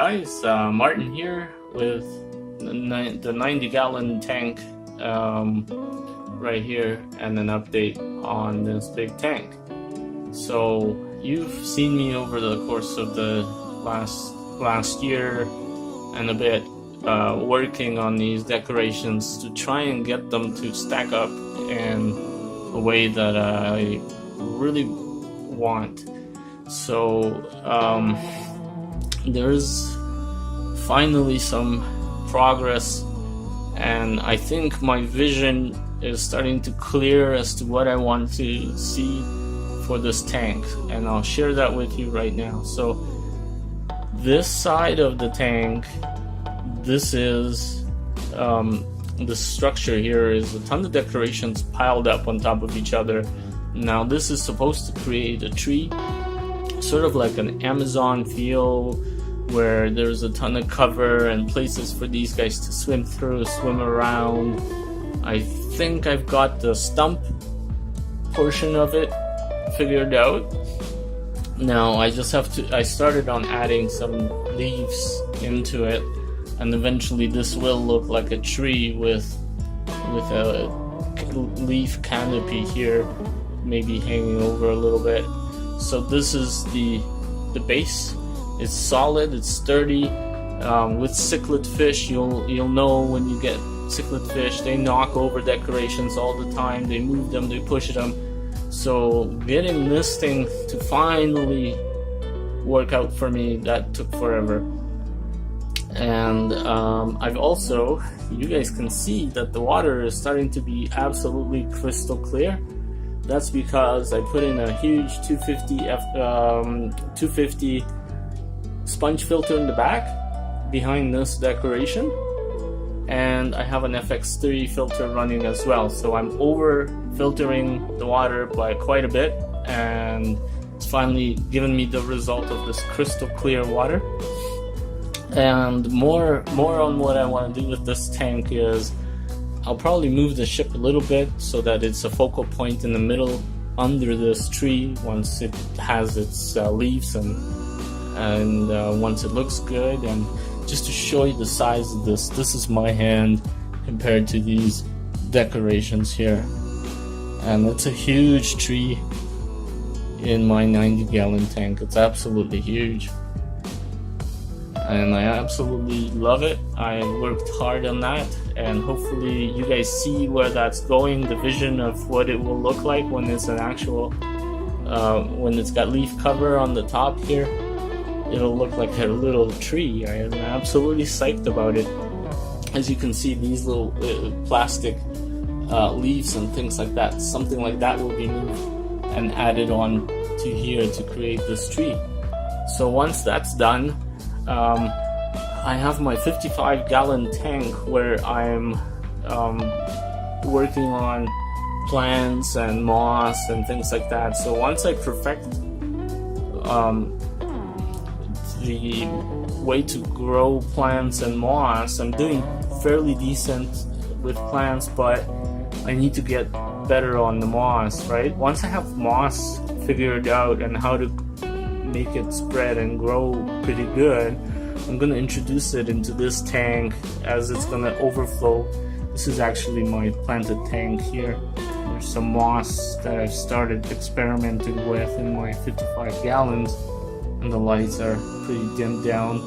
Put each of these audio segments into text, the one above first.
guys, Martin here with the 90-gallon tank right here, and an update on this big tank. So you've seen me over the course of the last year and a bit working on these decorations to try and get them to stack up in a way that I really want. So there's finally some progress, and I think my vision is starting to clear as to what I want to see for this tank, and I'll share that with you right now. So this side of the tank, this is the structure here is a ton of decorations piled up on top of each other. Now this is supposed to create a tree, sort of like an Amazon feel, where there's a ton of cover and places for these guys to swim through, swim around. I think I've got the stump portion of it figured out. Now I just have to, I started on adding some leaves into it, and eventually this will look like a tree with a leaf canopy here, maybe hanging over a little bit. So this is the base. It's solid, it's sturdy. With cichlid fish, you'll know when you get cichlid fish, they knock over decorations all the time. They move them, they push them. So getting this thing to finally work out for me, that took forever. And I've also, you guys can see that the water is starting to be absolutely crystal clear. That's because I put in a huge 250 sponge filter in the back behind this decoration, and I have an FX3 filter running as well. So I'm over filtering the water by quite a bit, and it's finally given me the result of this crystal clear water. And more on what I want to do with this tank is I'll probably move the ship a little bit so that it's a focal point in the middle under this tree once it has its leaves and once it looks good. And just to show you the size of this is my hand compared to these decorations here, and it's a huge tree in my 90-gallon tank. It's absolutely huge, and I absolutely love it. I worked hard on that, and hopefully you guys see where that's going, the vision of what it will look like when it's an actual when it's got leaf cover on the top here. It'll look like a little tree. I am absolutely psyched about it. As you can see, these little plastic leaves and things like that, something like that will be moved and added on to here to create this tree. So once that's done, I have my 55-gallon tank where I'm working on plants and moss and things like that. So once I perfect the way to grow plants and moss, I'm doing fairly decent with plants, but I need to get better on the moss, right? Once I have moss figured out and how to make it spread and grow pretty good, I'm going to introduce it into this tank as it's going to overflow. This is actually my planted tank here. There's some moss that I've started experimenting with in my 55 gallons, and the lights are pretty dimmed down.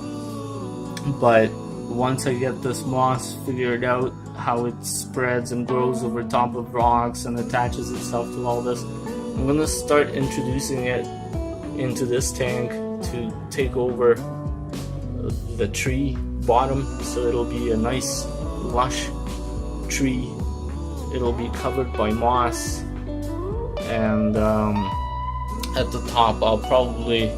But once I get this moss figured out, how it spreads and grows over top of rocks and attaches itself to all this, I'm going to start introducing it into this tank to take over the tree bottom, so it'll be a nice lush tree. It'll be covered by moss, and at the top I'll probably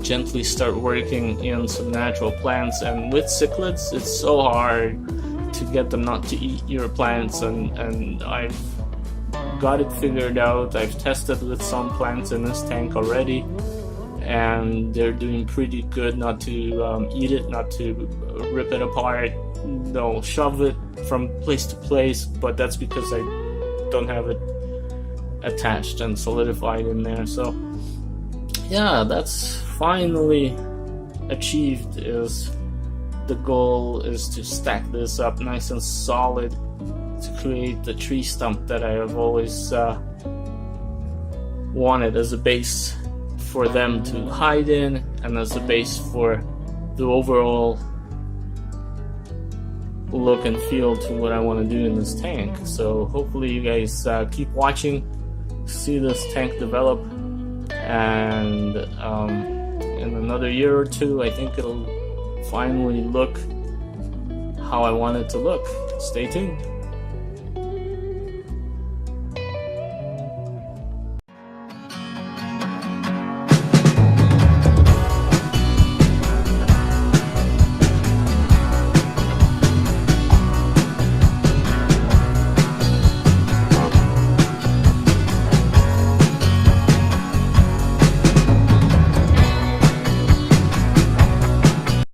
gently start working in some natural plants. And with cichlids, it's so hard to get them not to eat your plants, and I've got it figured out. I've tested with some plants in this tank already, and they're doing pretty good not to eat it, not to rip it apart. They'll shove it from place to place, but that's because I don't have it attached and solidified in there. So yeah, that's finally achieved is the goal is to stack this up nice and solid to create the tree stump that I have always wanted as a base for them to hide in, and as a base for the overall look and feel to what I want to do in this tank. So hopefully you guys keep watching, see this tank develop, and in another year or two I think it'll finally look how I want it to look. Stay tuned.